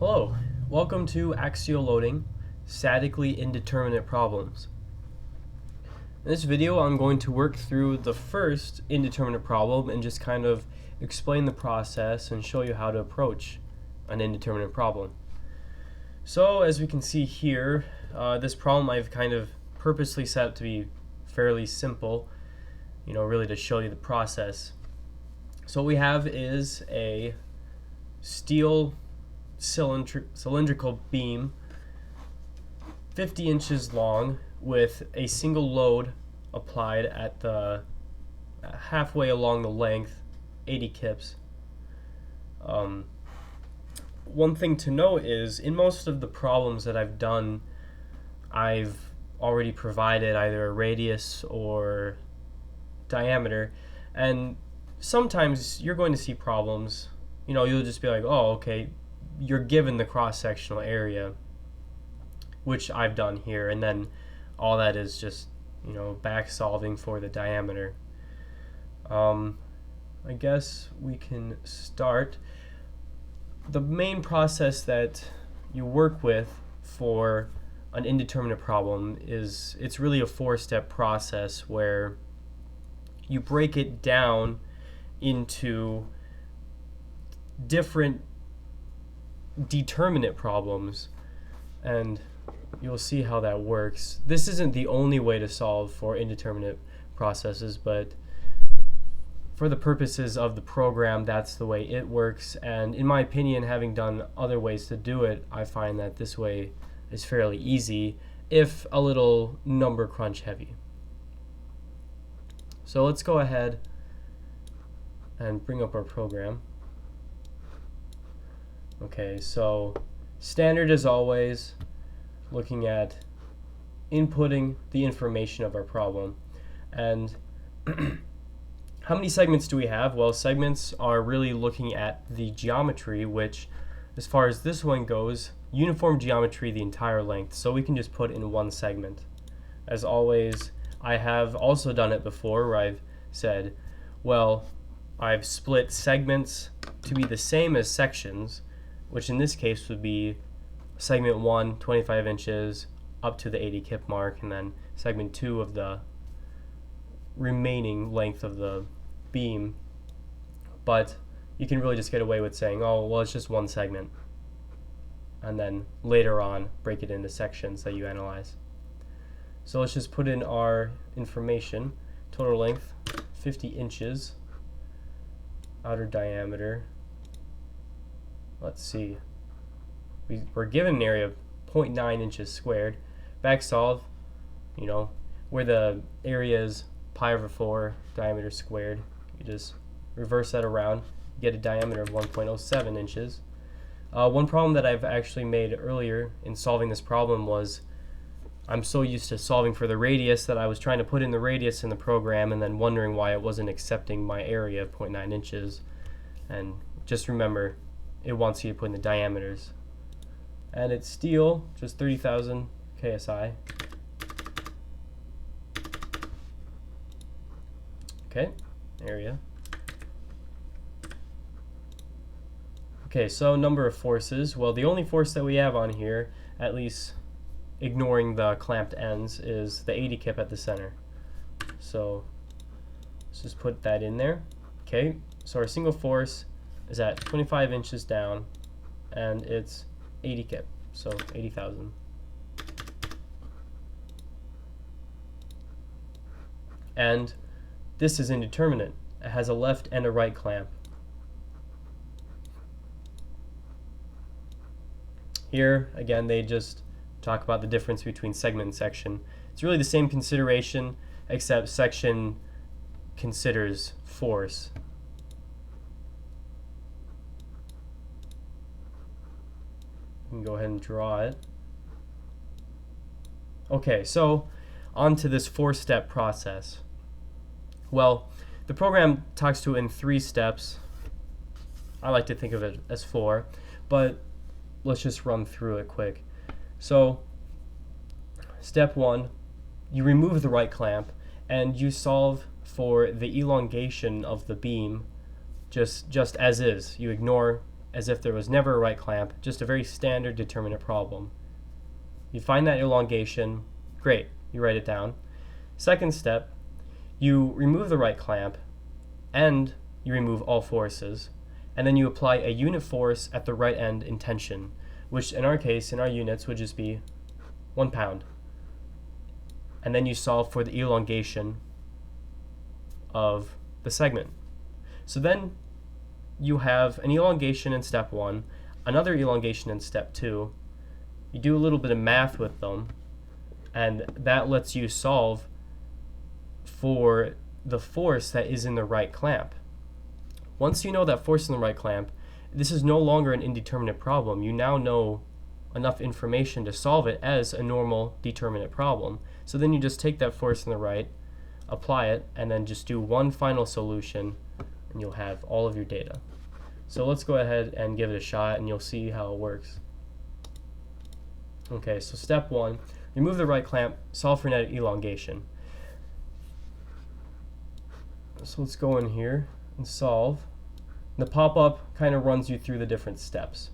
Hello, welcome to Axial Loading, Statically Indeterminate Problems. In this video I'm going to work through the first indeterminate problem and just kind of explain the process and show you how to approach an indeterminate problem. So as we can see here, this problem I've kind of purposely set up to be fairly simple, really to show you the process. So what we have is a steel cylindrical beam 50 inches long with a single load applied at the halfway along the length, 80 kips. One thing to note is in most of the problems that I've done, I've already provided either a radius or diameter, and sometimes you're going to see problems, you'll just be like, oh, okay, you're given the cross-sectional area, which I've done here, and then all that is just back solving for the diameter. I guess we can start. The main process that you work with for an indeterminate problem is it's really a four-step process where you break it down into different determinate problems, and you'll see how that works. This isn't the only way to solve for indeterminate processes, but for the purposes of the program, that's the way it works. And in my opinion, having done other ways to do it, I find that this way is fairly easy, if a little number crunch heavy. So let's go ahead and bring up our program. Okay, so standard as always, looking at inputting the information of our problem. And how many segments do we have? Well, segments are really looking at the geometry, which, as far as this one goes, uniform geometry the entire length. So we can just put in one segment. As always, I have also done it before where I've said, well, I've split segments to be the same as sections, which in this case would be segment 1, 25 inches up to the 80 kip mark, and then segment 2 of the remaining length of the beam. But you can really just get away with saying, oh, well, it's just one segment, and then later on break it into sections that you analyze. So let's just put in our information. Total length 50 inches, outer diameter, let's see, we're given an area of 0.9 inches squared. Back solve, where the area is pi over 4 diameter squared, you just reverse that around, get a diameter of 1.07 inches. One problem that I've actually made earlier in solving this problem was I'm so used to solving for the radius that I was trying to put in the radius in the program and then wondering why it wasn't accepting my area of 0.9 inches. And just remember, it wants you to put in the diameters. And it's steel, just 30,000 KSI. Okay, area. Okay, so number of forces. Well, the only force that we have on here, at least ignoring the clamped ends, is the 80 kip at the center. So let's just put that in there. Okay, so our single force is at 25 inches down, and it's 80 kip, so 80,000. And this is indeterminate. It has a left and a right clamp. Here, again, they just talk about the difference between segment and section. It's really the same consideration, except section considers force. You can go ahead and draw it. Okay, so on to this four-step process. Well, the program talks to it in 3 steps. I like to think of it as 4, but let's just run through it quick. So, step 1, you remove the right clamp and you solve for the elongation of the beam just as is. You ignore as if there was never a right clamp, just a very standard determinate problem. You find that elongation, great, you write it down. Second step, you remove the right clamp and you remove all forces, and then you apply a unit force at the right end in tension, which in our case, in our units, would just be 1 pound. And then you solve for the elongation of the segment. So then you have an elongation in step 1, another elongation in step 2. You do a little bit of math with them, and that lets you solve for the force that is in the right clamp. Once you know that force in the right clamp, this is no longer an indeterminate problem. You now know enough information to solve it as a normal determinate problem. So then you just take that force in the right, apply it, and then just do one final solution, and you'll have all of your data. So let's go ahead and give it a shot, and you'll see how it works. Okay, so step 1, remove the right clamp, solve for net elongation. So let's go in here and solve. The pop-up kind of runs you through the different steps.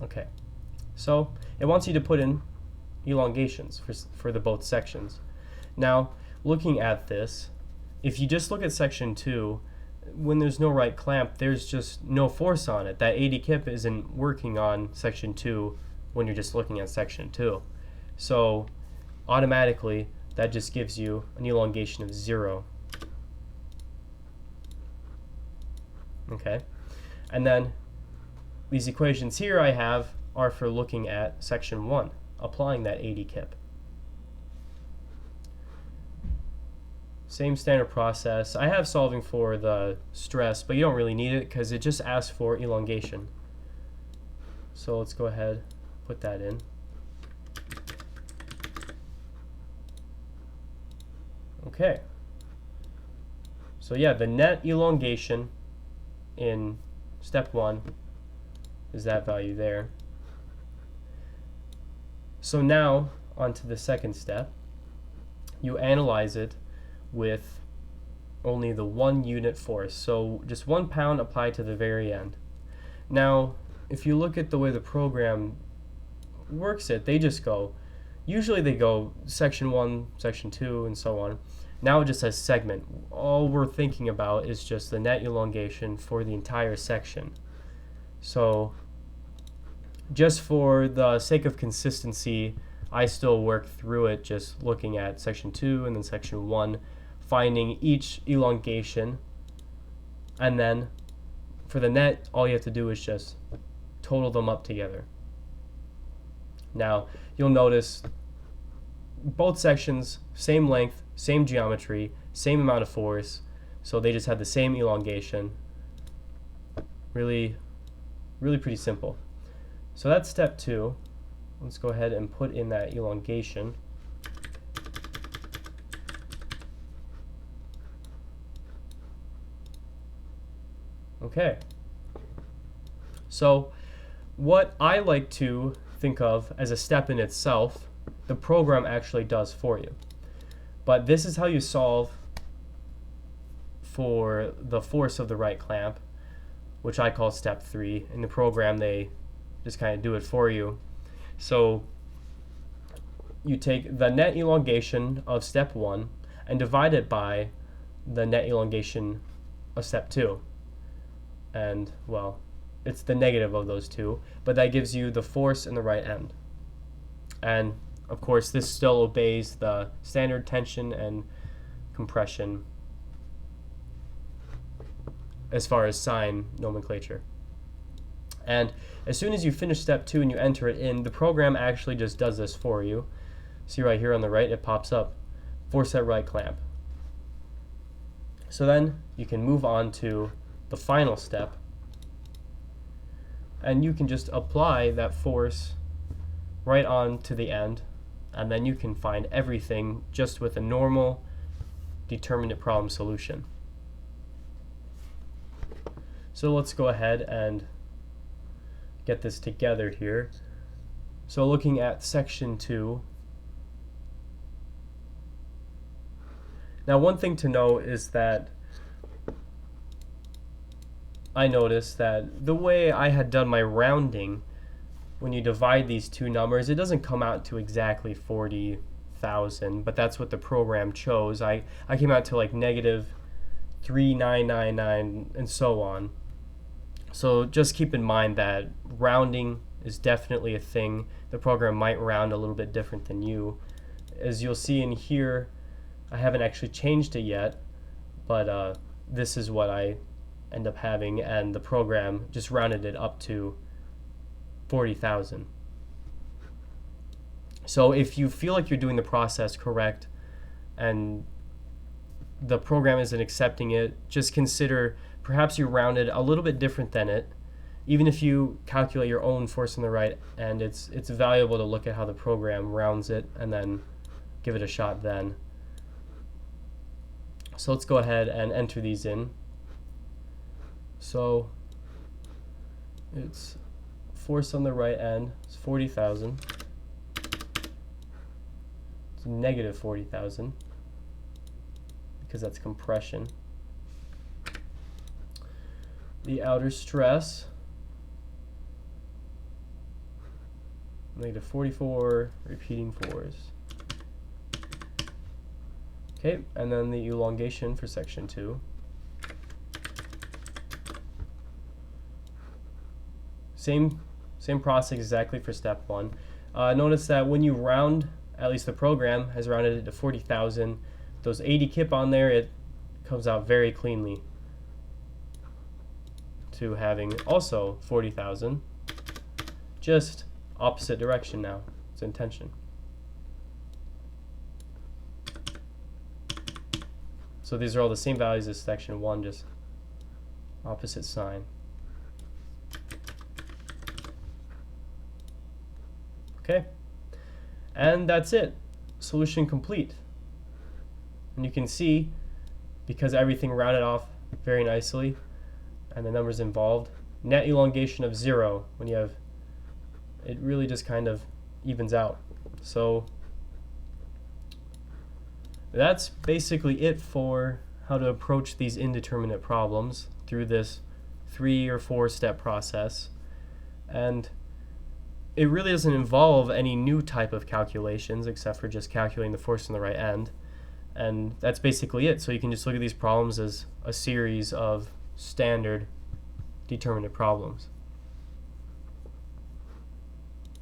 Okay, so it wants you to put in elongations for the both sections. Now, looking at this, if you just look at section 2, when there's no right clamp, there's just no force on it. That 80 kip isn't working on section 2 when you're just looking at section 2. So automatically, that just gives you an elongation of 0. Okay, and then these equations here I have are for looking at section 1, applying that 80 kip. Same standard process. I have solving for the stress, but you don't really need it because it just asks for elongation. So let's go ahead, put that in. Okay. So yeah, the net elongation in step 1 is that value there. So now, on to the second step. You analyze it with only the 1 unit force, so just 1 pound applied to the very end. Now, if you look at the way the program works it, they just go, usually they go section 1, section 2, and so on. Now it just says segment. All we're thinking about is just the net elongation for the entire section. So just for the sake of consistency, I still work through it just looking at section 2 and then section 1, finding each elongation, and then for the net, all you have to do is just total them up together. Now, you'll notice both sections, same length, same geometry, same amount of force, so they just have the same elongation. Really pretty simple. So that's step 2. Let's go ahead and put in that elongation. Okay. So what I like to think of as a step in itself, the program actually does for you. But this is how you solve for the force of the right clamp, which I call step 3. In the program, they just kind of do it for you. So you take the net elongation of step 1 and divide it by the net elongation of step 2. And, well, it's the negative of those two, but that gives you the force in the right end. And, of course, this still obeys the standard tension and compression as far as sign nomenclature. And as soon as you finish step 2 and you enter it in, the program actually just does this for you. See right here on the right, it pops up, force at right clamp. So then you can move on to the final step, and you can just apply that force right on to the end, and then you can find everything just with a normal determinate problem solution. So let's go ahead and get this together here. So looking at section 2, now one thing to know is that I noticed that the way I had done my rounding, when you divide these two numbers, it doesn't come out to exactly 40,000, but that's what the program chose. I came out to like negative 3999 and so on. So just keep in mind that rounding is definitely a thing. The program might round a little bit different than you. As you'll see in here, I haven't actually changed it yet, but this is what I end up having, and the program just rounded it up to 40,000. So if you feel like you're doing the process correct and the program isn't accepting it, just consider perhaps you rounded a little bit different than it. Even if you calculate your own force on the right end, it's valuable to look at how the program rounds it and then give it a shot then. So let's go ahead and enter these in. So it's force on the right end, it's 40,000. It's negative 40,000 because that's compression. The outer stress, negative 44, repeating force. Okay, and then the elongation for section 2. Same process exactly for step 1. Notice that when you round, at least the program has rounded it to 40,000, those 80 kip on there, it comes out very cleanly to having also 40,000, just opposite direction now. It's intention. So these are all the same values as section 1, just opposite sign. Okay, and that's it. Solution complete. And you can see, because everything rounded off very nicely and the numbers involved, net elongation of 0 when you have, it really just kind of evens out. So that's basically it for how to approach these indeterminate problems through this 3 or 4 step process. And it really doesn't involve any new type of calculations except for just calculating the force on the right end. And that's basically it. So you can just look at these problems as a series of standard determinate problems.